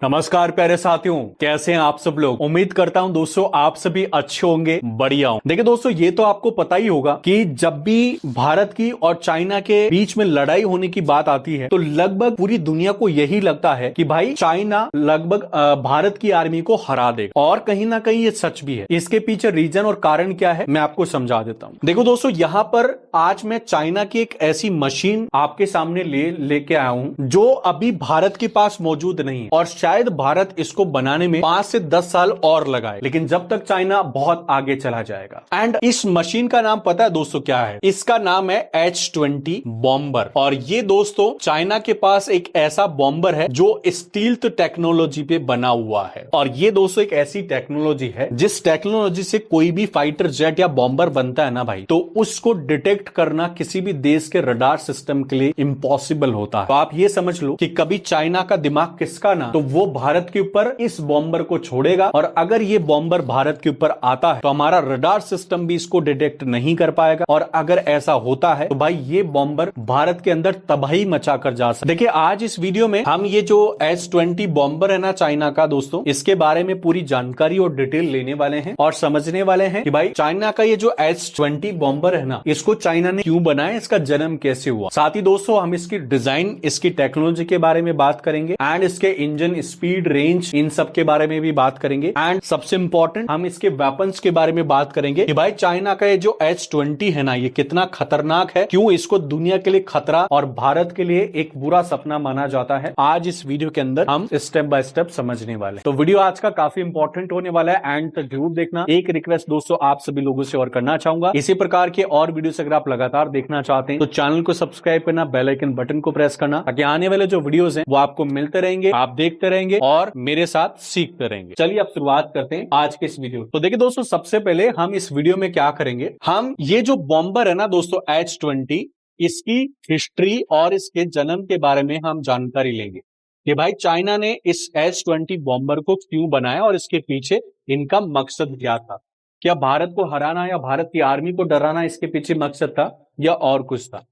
नमस्कार प्यारे साथियों, कैसे हैं आप सब लोग। उम्मीद करता हूं दोस्तों आप सभी अच्छे होंगे, बढ़िया हो। देखिए दोस्तों, ये तो आपको पता ही होगा कि जब भी भारत की और चाइना के बीच में लड़ाई होने की बात आती है तो लगभग पूरी दुनिया को यही लगता है कि भाई चाइना लगभग भारत की आर्मी को हरा देगा। और कहीं ना कहीं ये सच भी है। इसके पीछे रीजन और कारण क्या है मैं आपको समझा देता हूं। देखो दोस्तों, यहाँ पर आज मैं चाइना की एक ऐसी मशीन आपके सामने लेके आया हूं जो अभी भारत के पास मौजूद नहीं है और शायद भारत इसको बनाने में 5 से 10 साल और लगाए, लेकिन जब तक चाइना बहुत आगे चला जाएगा। एंड इस मशीन का नाम पता है दोस्तों क्या है? इसका नाम है H-20 बॉम्बर। और ये दोस्तों चाइना के पास एक ऐसा बॉम्बर है जो स्टील्थ टेक्नोलॉजी पे बना हुआ है। और ये दोस्तों एक ऐसी टेक्नोलॉजी है जिस टेक्नोलॉजी से कोई भी फाइटर जेट या बॉम्बर बनता है ना भाई, तो उसको डिटेक्ट करना किसी भी देश के रडार सिस्टम के लिए इम्पॉसिबल होता है। तो आप ये समझ लो कि कभी चाइना का दिमाग किसका ना, तो वो भारत के ऊपर इस बॉम्बर को छोड़ेगा। और अगर ये बॉम्बर भारत के ऊपर आता है तो हमारा रडार सिस्टम भी इसको डिटेक्ट नहीं कर पाएगा। और अगर ऐसा होता है तो भाई ये बॉम्बर भारत के अंदर तबाही मचा कर जा सकता है। देखिए आज इस वीडियो में हम ये जो H-20 बॉम्बर है ना चाइना का दोस्तों, इसके बारे में पूरी जानकारी और डिटेल लेने वाले हैं और समझने वाले हैं कि भाई चाइना का ये जो H-20 बॉम्बर है ना, इसको चाइना ने क्यों बनाया, इसका जन्म कैसे हुआ। साथ ही दोस्तों हम इसकी डिजाइन, इसकी टेक्नोलॉजी के बारे में बात करेंगे एंड इसके इंजन स्पीड, रेंज, इन सब के बारे में भी बात करेंगे। एंड सबसे इंपॉर्टेंट हम इसके वेपन्स के बारे में बात करेंगे कि भाई चाइना का ये जो H-20 है ना, ये कितना खतरनाक है, क्यों इसको दुनिया के लिए खतरा और भारत के लिए एक बुरा सपना माना जाता है। आज इस वीडियो के अंदर हम स्टेप बाय स्टेप समझने वाले हैं। तो वीडियो आज का काफी इंपॉर्टेंट होने वाला है, एंड तक जरूर देखना। एक रिक्वेस्ट दोस्तों आप सभी लोगों से और करना चाहूंगा, इसी प्रकार के और वीडियोस अगर आप लगातार देखना चाहते हैं तो चैनल को सब्सक्राइब करना, बेल आइकन बटन को प्रेस करना, ताकि आने वाले जो वीडियोस हैं वो आपको मिलते रहेंगे, आप देखते रहेंगे और मेरे साथ सीखते रहेंगे। चलिए अब शुरुआत करते हैं आज के इस वीडियो। तो देखिए दोस्तों, सबसे पहले हम इस वीडियो में क्या करेंगे, हम ये जो बॉम्बर है ना दोस्तों H-20, इसकी हिस्ट्री और इसके जन्म के बारे में हम जानकारी लेंगे कि भाई चाइना ने इस H-20 बॉम्बर को क्यों बनाया और इसके पीछे इनका मकसद क्या था। क्या भारत को हराना या भारत की आर्मी को डराना इसके पीछे मकसद था या और कुछ था।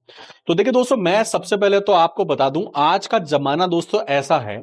तो देखिए दोस्तों, मैं सबसे पहले तो आपको बता दूं, आज का जमाना दोस्तों ऐसा है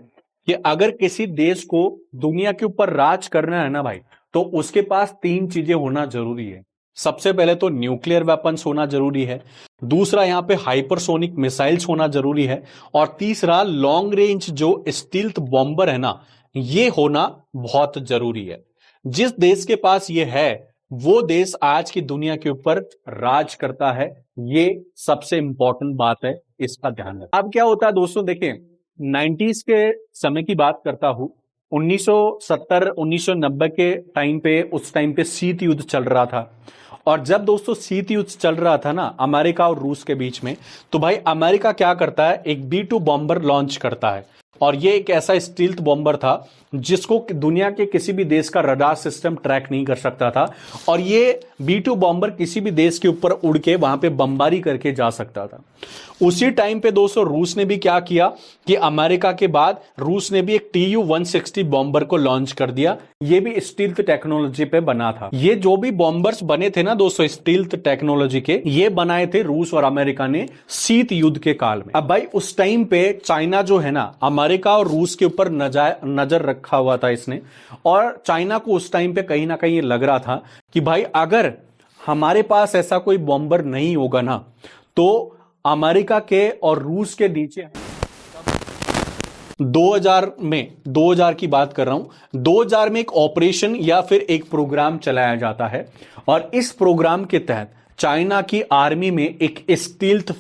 कि अगर किसी देश को दुनिया के ऊपर राज करना है ना भाई, तो उसके पास 3 चीजें होना जरूरी है। सबसे पहले तो न्यूक्लियर वेपन्स होना जरूरी है, दूसरा यहाँ पे हाइपरसोनिक मिसाइल्स होना जरूरी है, और तीसरा लॉन्ग रेंज जो स्टील्थ बॉम्बर है ना, ये होना बहुत जरूरी है। जिस देश के पास ये है वो देश आज की दुनिया के ऊपर राज करता है। ये सबसे इंपॉर्टेंट बात है, इसका ध्यान रखें। अब क्या होता है दोस्तों, देखिए 90s के समय की बात करता हूं, 1970 1990 के टाइम पे, उस टाइम पे शीत युद्ध चल रहा था। और जब दोस्तों शीत युद्ध चल रहा था ना अमेरिका और रूस के बीच में, तो भाई अमेरिका क्या करता है, एक B-2 बॉम्बर लॉन्च करता है। और ये एक ऐसा स्टील्थ बॉम्बर था जिसको दुनिया के किसी भी देश का रडार सिस्टम ट्रैक नहीं कर सकता था। और ये B-2 बॉम्बर किसी भी देश के ऊपर उड़ के वहां पे बमबारी करके जा सकता था। उसी टाइम पे दोस्तों रूस ने भी क्या किया कि अमेरिका के बाद रूस ने भी एक Tu-160 बॉम्बर को लॉन्च कर दिया। ये भी स्टील्थ टेक्नोलॉजी पे बना था। ये जो भी बॉम्बर्स बने थे ना दोस्तों स्टील्थ टेक्नोलॉजी के, ये बनाए थे रूस और अमेरिका ने शीत युद्ध के काल में। अब भाई उस टाइम पे चाइना जो है ना, अमेरिका और रूस के ऊपर नजर रखा हुआ था इसने। और चाइना को उस टाइम पे कहीं ना कहीं ये लग रहा था कि भाई अगर हमारे पास ऐसा कोई बॉम्बर नहीं होगा ना, तो अमेरिका के और रूस के नीचे 2000 की बात कर रहा हूं, 2000 में एक ऑपरेशन या फिर एक प्रोग्राम चलाया जाता है। और इस प्रोग्राम के तहत चाइना की आर्मी में एक स्टील्थ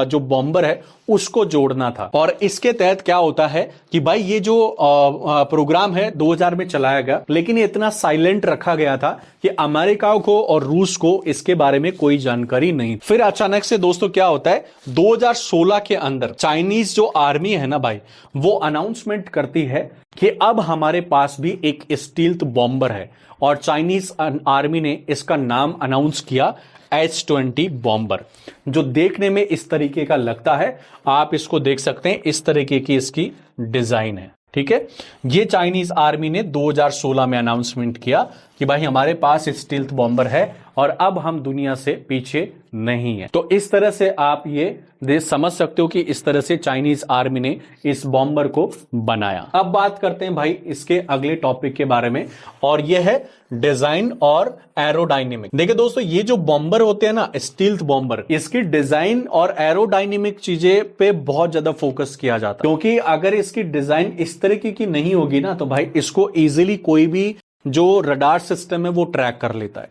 जो बॉम्बर है उसको जोड़ना था। और इसके तहत क्या होता है कि भाई ये जो प्रोग्राम है 2000 में चलाया गया, लेकिन ये इतना साइलेंट रखा गया था कि अमेरिका को और रूस को इसके बारे में कोई जानकारी नहीं। फिर अचानक से दोस्तों क्या होता है, 2016 के अंदर चाइनीज जो आर्मी है ना भाई, वो अनाउंसमेंट करती है कि अब हमारे पास भी एक स्टील्थ बॉम्बर है। और चाइनीज आर्मी ने इसका नाम अनाउंस किया H-20 बॉम्बर, जो देखने में इस तरीके का लगता है। आप इसको देख सकते हैं, इस तरीके की इसकी डिजाइन है। ठीक है, ये चाइनीज आर्मी ने 2016 में अनाउंसमेंट किया कि भाई हमारे पास स्टील्थ बॉम्बर है और अब हम दुनिया से पीछे नहीं है। तो इस तरह से आप ये समझ सकते हो कि इस तरह से चाइनीज आर्मी ने इस बॉम्बर को बनाया। अब बात करते हैं भाई इसके अगले टॉपिक के बारे में, और यह है डिजाइन और एरोडायनेमिक। देखिए दोस्तों, ये जो बॉम्बर होते हैं ना, स्टील्थ बॉम्बर, इसकी डिजाइन और एरोडायनेमिक चीजें पे बहुत ज्यादा फोकस किया जाता है, क्योंकि अगर इसकी डिजाइन इस तरीके की नहीं होगी ना, तो भाई इसको इजीली कोई भी जो रडार सिस्टम है वो ट्रैक कर लेता है।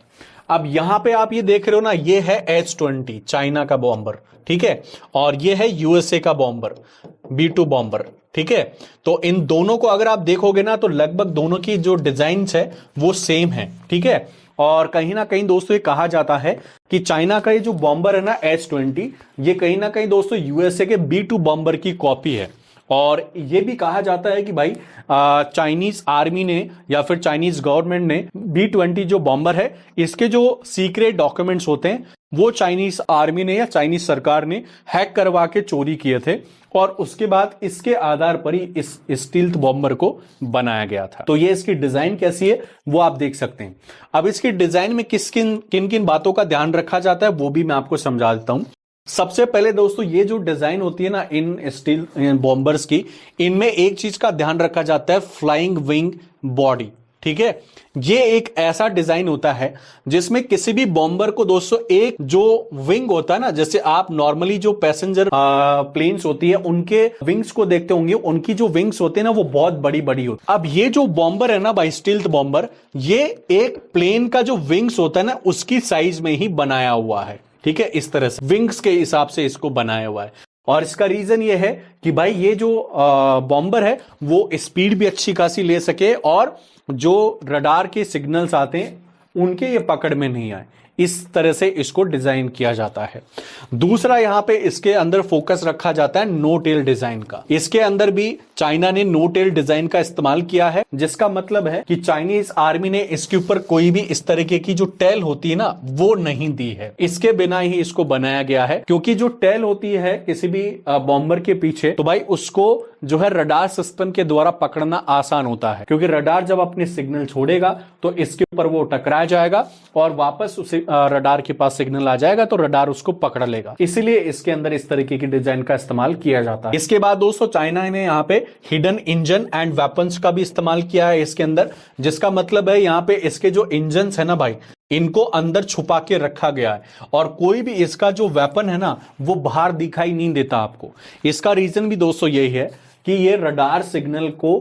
अब यहां पे आप ये देख रहे हो ना, ये है H-20 चाइना का बॉम्बर, ठीक है, और ये है यूएसए का बॉम्बर B-2 बॉम्बर, ठीक है। तो इन दोनों को अगर आप देखोगे ना, तो लगभग दोनों की जो डिजाइन है वो सेम है, ठीक है। और कहीं ना कहीं दोस्तों ये कहा जाता है कि चाइना का ये जो बॉम्बर है ना H-20, ये कहीं ना कहीं दोस्तों यूएसए के B-2 बॉम्बर की कॉपी है। और ये भी कहा जाता है कि भाई चाइनीज आर्मी ने या फिर चाइनीज गवर्नमेंट ने B-20 जो बॉम्बर है, इसके जो सीक्रेट डॉक्यूमेंट्स होते हैं वो चाइनीज आर्मी ने या चाइनीज सरकार ने हैक करवा के चोरी किए थे, और उसके बाद इसके आधार पर ही इस स्टील्थ बॉम्बर को बनाया गया था। तो ये इसकी डिजाइन कैसी है वो आप देख सकते हैं। अब इसकी डिजाइन में किन किन बातों का ध्यान रखा जाता है वो भी मैं आपको समझा देता हूं। सबसे पहले दोस्तों, ये जो डिजाइन होती है ना इन स्टील बॉम्बर्स की, इनमें एक चीज का ध्यान रखा जाता है, फ्लाइंग विंग बॉडी, ठीक है। ये एक ऐसा डिजाइन होता है जिसमें किसी भी बॉम्बर को दोस्तों एक जो विंग होता है ना, जैसे आप नॉर्मली जो पैसेंजर प्लेन्स होती है उनके विंग्स को देखते होंगे, उनकी जो विंग्स होते हैं ना वो बहुत बड़ी बड़ी होती है। अब ये जो बॉम्बर है ना भाई, स्टील्थ बॉम्बर, ये एक प्लेन का जो विंग्स होता है ना उसकी साइज में ही बनाया हुआ है, ठीक है। इस तरह से विंग्स के हिसाब से इसको बनाया हुआ है, और इसका रीजन ये है कि भाई ये जो बॉम्बर है वो स्पीड भी अच्छी खासी ले सके, और जो रडार के सिग्नल्स आते हैं उनके ये पकड़ में नहीं आए, इस तरह से इसको डिजाइन किया जाता है। दूसरा, यहां पे इसके अंदर फोकस रखा जाता है नो टेल डिजाइन का। इसके अंदर भी चाइना ने नो टेल डिजाइन का इस्तेमाल किया है, जिसका मतलब है कि चाइनीज आर्मी ने इसके ऊपर कोई भी इस तरीके की जो टेल होती है ना वो नहीं दी है, इसके बिना ही इसको बनाया गया है। क्योंकि जो टेल होती है किसी भी बॉम्बर के पीछे, तो भाई उसको जो है रडार सिस्टम के द्वारा पकड़ना आसान होता है, क्योंकि रडार जब अपने सिग्नल छोड़ेगा तो इसके ऊपर वो टकरा जाएगा और वापस उसे रडार के पास सिग्नल आ जाएगा, तो रडार उसको पकड़ लेगा। इसीलिए इसके अंदर इस तरीके की डिजाइन का इस्तेमाल किया जाता है। इसके बाद दोस्तों चाइना ने यहाँ पे हिडन इंजन एंड वेपन्स का भी इस्तेमाल किया है इसके अंदर, जिसका मतलब है यहाँ पे इसके जो इंजन्स है ना भाई, इनको अंदर छुपा के रखा गया है, और कोई भी इसका जो वेपन है ना वो बाहर दिखाई नहीं देता आपको। इसका रीजन भी दोस्तों यही है कि ये रडार सिग्नल को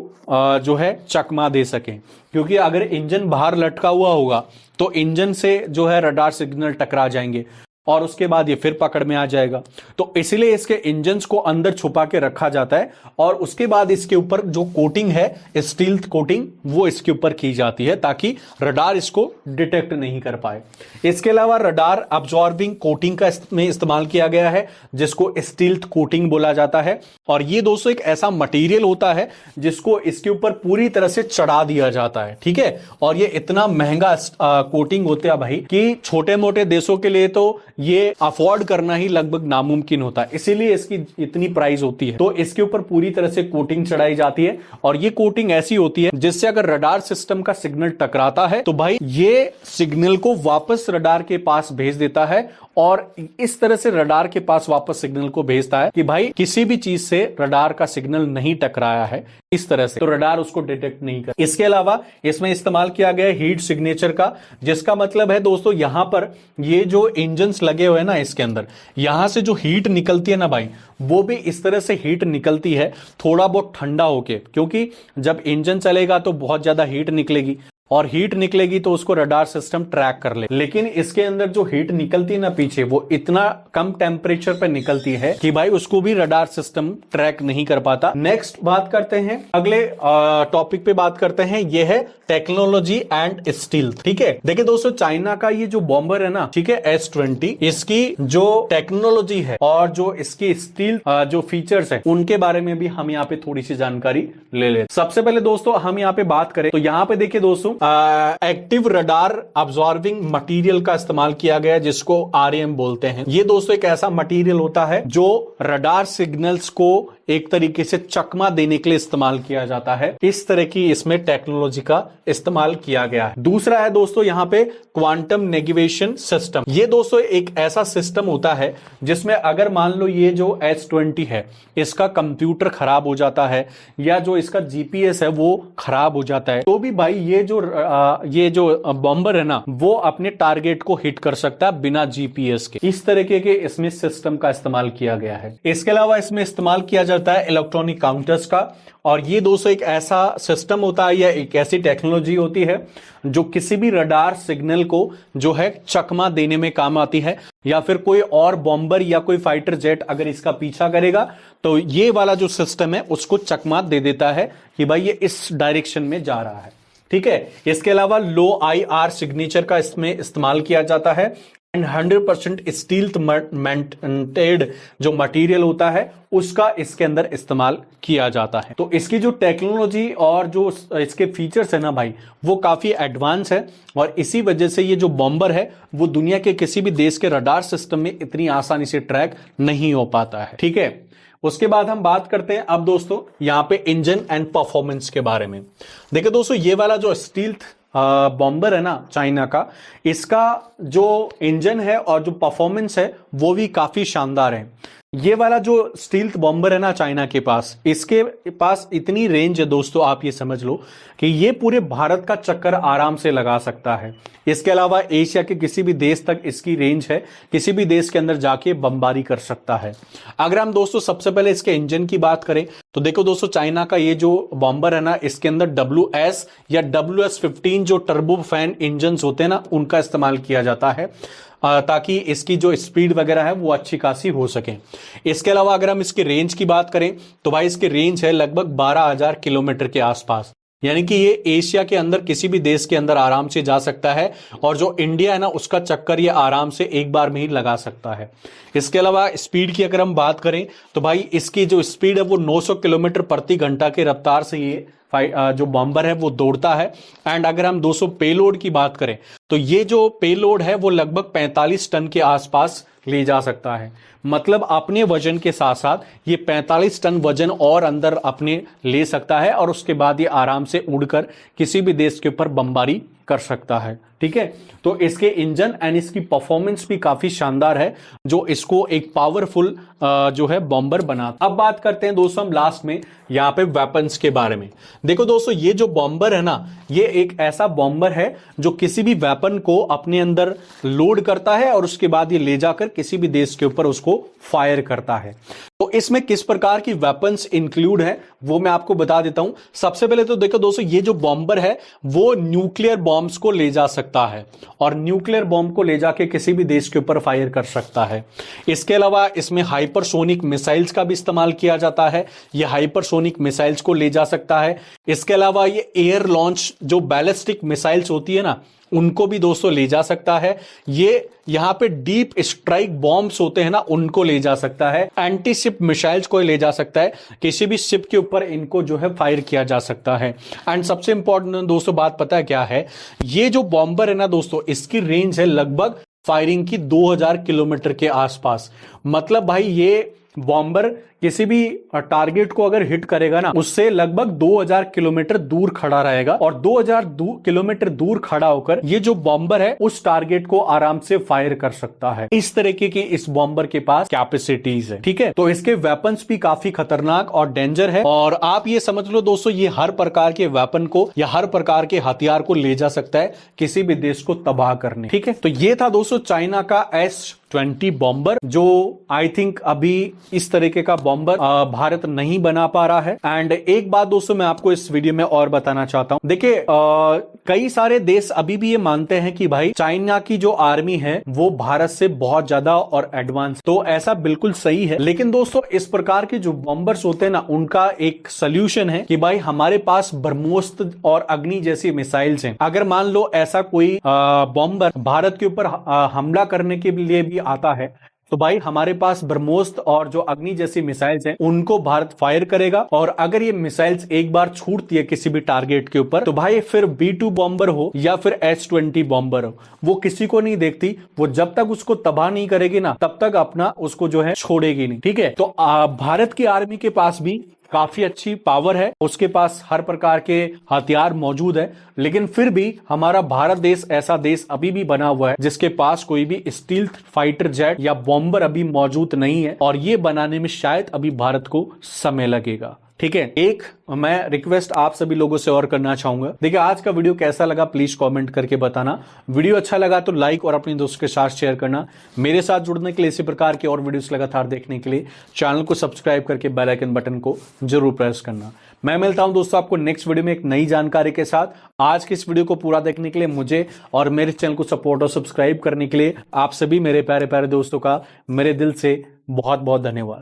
जो है चकमा दे सके, क्योंकि अगर इंजन बाहर लटका हुआ होगा तो इंजन से जो है रडार सिग्नल टकरा जाएंगे और उसके बाद ये फिर पकड़ में आ जाएगा। तो इसलिए इसके इंजन्स को अंदर छुपा के रखा जाता है, और उसके बाद इसके ऊपर जो कोटिंग है स्टील्थ कोटिंग वो इसके ऊपर की जाती है, ताकि रडार इसको डिटेक्ट नहीं कर पाए। इसके अलावा रडार अब्जॉर्बिंग कोटिंग का में इस्तेमाल किया गया है, जिसको स्टील्थ कोटिंग बोला जाता है। और ये दोस्तों एक ऐसा मटेरियल होता है जिसको इसके ऊपर पूरी तरह से चढ़ा दिया जाता है, ठीक है। और ये इतना महंगा कोटिंग होता है भाई कि छोटे मोटे देशों के लिए तो ये अफोर्ड करना ही लगभग नामुमकिन होता है, इसीलिए इसकी इतनी प्राइस होती है। तो इसके ऊपर पूरी तरह से कोटिंग चढ़ाई जाती है, और ये कोटिंग ऐसी होती है जिससे अगर रडार सिस्टम का सिग्नल टकराता है तो भाई ये सिग्नल को वापस रडार के पास भेज देता है, और इस तरह से रडार के पास वापस सिग्नल को भेजता है कि भाई किसी भी चीज से रडार का सिग्नल नहीं टकराया है, इस तरह से तो रडार उसको डिटेक्ट नहीं कर। इसके अलावा इसमें इस्तेमाल किया गया हीट सिग्नेचर का, जिसका मतलब है दोस्तों यहां पर ये जो इंजन्स लगे हुए हैं ना इसके अंदर, यहां से जो हीट निकलती है ना भाई, वो भी इस तरह से हीट निकलती है थोड़ा बहुत ठंडा होके, क्योंकि जब इंजन चलेगा तो बहुत ज्यादा हीट निकलेगी, और हीट निकलेगी तो उसको रडार सिस्टम ट्रैक कर ले। लेकिन इसके अंदर जो हीट निकलती है ना पीछे, वो इतना कम टेम्परेचर पे निकलती है कि भाई उसको भी रडार सिस्टम ट्रैक नहीं कर पाता। नेक्स्ट बात करते हैं, अगले टॉपिक पे बात करते हैं, ये है टेक्नोलॉजी एंड स्टील्थ, ठीक है। देखिए दोस्तों, चाइना का ये जो बॉम्बर है ना, ठीक है, H-20, इसकी जो टेक्नोलॉजी है और जो इसकी स्टील्थ जो फीचर्स है उनके बारे में भी हम यहाँ पे थोड़ी सी जानकारी ले लेते। सबसे पहले दोस्तों हम यहाँ पे बात करें तो यहाँ पे देखिए दोस्तों एक्टिव रडार अब्जॉर्बिंग मटेरियल का इस्तेमाल किया गया है, जिसको RAM बोलते हैं। ये दोस्तों एक ऐसा मटेरियल होता है जो रडार सिग्नल्स को एक तरीके से चकमा देने के लिए इस्तेमाल किया जाता है। इस तरह की इसमें टेक्नोलॉजी का इस्तेमाल किया गया है। दूसरा है दोस्तों यहाँ पे क्वांटम नेविगेशन सिस्टम। ये दोस्तों एक ऐसा सिस्टम होता है जिसमें अगर मान लो ये जो S20 है इसका कंप्यूटर खराब हो जाता है या जो इसका GPS है वो खराब हो जाता है, तो भी भाई ये जो बॉम्बर है ना वो अपने टारगेट को हिट कर सकता है बिना GPS के। इस तरीके के इसमें सिस्टम का इस्तेमाल किया गया है। इसके अलावा इसमें इस्तेमाल किया जाता है इलेक्ट्रॉनिक काउंटर्स का, और ये दोस्तों एक ऐसा सिस्टम होता है या एक ऐसी टेक्नोलॉजी होती है जो किसी भी रडार सिग्नल को जो है चकमा देने में काम आती है, या फिर कोई और बॉम्बर या कोई फाइटर जेट अगर इसका पीछा करेगा तो ये वाला जो सिस्टम है उसको चकमा दे देता है कि भाई ये इस डायरेक्शन में जा रहा है। ठीक है, इसके अलावा लो IR सिग्नेचर का इसमें इस्तेमाल किया जाता है एंड 100% स्टील मेंटेड जो मटेरियल होता है उसका इसके अंदर इस्तेमाल किया जाता है। तो इसकी जो टेक्नोलॉजी और जो इसके फीचर्स है ना भाई वो काफी एडवांस है, और इसी वजह से ये जो बॉम्बर है वो दुनिया के किसी भी देश के रडार सिस्टम में इतनी आसानी से ट्रैक नहीं हो पाता है। ठीक है, उसके बाद हम बात करते हैं अब दोस्तों यहाँ पे इंजन एंड परफॉर्मेंस के बारे में। देखिए दोस्तों ये वाला जो स्टील्थ बॉम्बर है ना चाइना का, इसका जो इंजन है और जो परफॉर्मेंस है वो भी काफी शानदार है। ये वाला जो स्टील्थ बॉम्बर है ना चाइना के पास, इसके पास इतनी रेंज है दोस्तों, आप ये समझ लो कि ये पूरे भारत का चक्कर आराम से लगा सकता है। इसके अलावा एशिया के किसी भी देश तक इसकी रेंज है, किसी भी देश के अंदर जाके बमबारी कर सकता है। अगर हम दोस्तों सबसे पहले इसके इंजन की बात करें तो देखो दोस्तों चाइना का ये जो बॉम्बर है ना इसके अंदर WS या WS-15 जो टर्बो फैन इंजन होते हैं ना उनका इस्तेमाल किया जाता है ताकि इसकी जो स्पीड वगैरह है वो अच्छी खासी हो सके। इसके अलावा अगर हम इसकी रेंज की बात करें तो भाई इसकी रेंज है लगभग 12,000 किलोमीटर के आसपास, यानी कि ये एशिया के अंदर किसी भी देश के अंदर आराम से जा सकता है, और जो इंडिया है ना उसका चक्कर ये आराम से एक बार में ही लगा सकता है। इसके अलावा स्पीड की अगर हम बात करें तो भाई इसकी जो स्पीड है वो 900 किलोमीटर प्रति घंटा की रफ्तार से ये जो बॉम्बर है वो दौड़ता है। एंड अगर हम 200 पेलोड की बात करें तो ये जो पेलोड है वो लगभग 45 टन के आसपास ले जा सकता है। मतलब अपने वजन के साथ साथ ये 45 टन वजन और अंदर अपने ले सकता है, और उसके बाद ये आराम से उड़कर किसी भी देश के ऊपर बमबारी कर सकता है। ठीक है, तो इसके इंजन एंड इसकी परफॉर्मेंस भी काफी शानदार है जो इसको एक पावरफुल जो है बॉम्बर बनाता। अब बात करते हैं दोस्तों हम लास्ट में यहाँ पे वेपन्स के बारे में। देखो दोस्तों ये जो बॉम्बर है ना ये एक ऐसा बॉम्बर है जो किसी भी वेपन को अपने अंदर लोड करता है और उसके बाद ये ले जाकर किसी भी देश के ऊपर उसको फायर करता है। तो इसमें किस प्रकार की वेपन्स इंक्लूड है वो मैं आपको बता देता हूं। सबसे पहले तो देखो दोस्तों ये जो बॉम्बर है वो न्यूक्लियर बॉम्ब्स को ले जा सकता है और न्यूक्लियर बॉम्ब को ले जाके किसी भी देश के ऊपर फायर कर सकता है। इसके अलावा इसमें हाइपरसोनिक मिसाइल्स का भी इस्तेमाल किया जाता है, ये हाइपरसोनिक मिसाइल्स को ले जा सकता है। इसके अलावा ये एयर लॉन्च जो बैलिस्टिक मिसाइल्स होती है ना उनको भी दोस्तों ले जा सकता है। ये यहां पे डीप स्ट्राइक बॉम्ब्स होते हैं ना उनको ले जा सकता है। एंटी शिप मिसाइल्स को ले जा सकता है, किसी भी शिप के ऊपर इनको जो है फायर किया जा सकता है। एंड सबसे इंपॉर्टेंट दोस्तों बात पता है क्या है, ये जो बॉम्बर है ना दोस्तों इसकी रेंज है लगभग फायरिंग की 2000 किलोमीटर के आसपास। मतलब भाई ये बॉम्बर किसी भी टारगेट को अगर हिट करेगा ना उससे लगभग 2000 किलोमीटर दूर खड़ा रहेगा, और 2000 किलोमीटर दूर खड़ा होकर ये जो बॉम्बर है उस टारगेट को आराम से फायर कर सकता है। इस तरीके की इस बॉम्बर के पास कैपेसिटीज है। ठीक है, तो इसके वेपन्स भी काफी खतरनाक और डेंजर है, और आप ये समझ लो दोस्तों ये हर प्रकार के वेपन को या हर प्रकार के हथियार को ले जा सकता है किसी भी देश को तबाह करने। ठीक है, तो ये था दोस्तों चाइना का S-20 बॉम्बर, जो आई थिंक अभी इस तरीके का बॉम्बर भारत नहीं बना पा रहा है। एंड एक बात दोस्तों मैं आपको इस वीडियो में और बताना चाहता हूं, देखिए कई सारे देश अभी भी ये मानते हैं कि भाई चाइना की जो आर्मी है वो भारत से बहुत ज्यादा और एडवांस, तो ऐसा बिल्कुल सही है। लेकिन दोस्तों इस प्रकार के जो बॉम्बर्स होते हैं ना उनका एक सोल्यूशन है कि भाई हमारे पास ब्रह्मोस्त्र और अग्नि जैसी मिसाइल्स हैं। अगर मान लो ऐसा कोई बॉम्बर भारत के ऊपर हमला करने के लिए भी आता है तो भाई हमारे पास ब्रह्मोस और जो अग्नि जैसी मिसाइल्स हैं उनको भारत फायर करेगा, और अगर ये मिसाइल्स एक बार छूटती है किसी भी टारगेट के ऊपर तो भाई फिर B2 बॉम्बर हो या फिर H-20 बॉम्बर हो, वो किसी को नहीं देखती। वो जब तक उसको तबाह नहीं करेगी ना तब तक अपना उसको जो है छोड़ेगी नहीं, ठीक है। तो भारत की आर्मी के पास भी काफी अच्छी पावर है, उसके पास हर प्रकार के हथियार मौजूद है, लेकिन फिर भी हमारा भारत देश ऐसा देश अभी भी बना हुआ है जिसके पास कोई भी स्टील्थ फाइटर जेट या बॉम्बर अभी मौजूद नहीं है, और ये बनाने में शायद अभी भारत को समय लगेगा, ठीक है। एक मैं रिक्वेस्ट आप सभी लोगों से और करना चाहूंगा, देखिए आज का वीडियो कैसा लगा प्लीज कमेंट करके बताना। वीडियो अच्छा लगा तो लाइक और अपने दोस्तों के साथ शेयर करना। मेरे साथ जुड़ने के लिए, इसी प्रकार के और वीडियोस लगातार देखने के लिए चैनल को सब्सक्राइब करके बेल आइकन बटन को जरूर प्रेस करना। मैं मिलता हूं दोस्तों आपको नेक्स्ट वीडियो में एक नई जानकारी के साथ। आज के इस वीडियो को पूरा देखने के लिए, मुझे और मेरे चैनल को सपोर्ट और सब्सक्राइब करने के लिए आप सभी मेरे प्यारे प्यारे दोस्तों का मेरे दिल से बहुत बहुत धन्यवाद।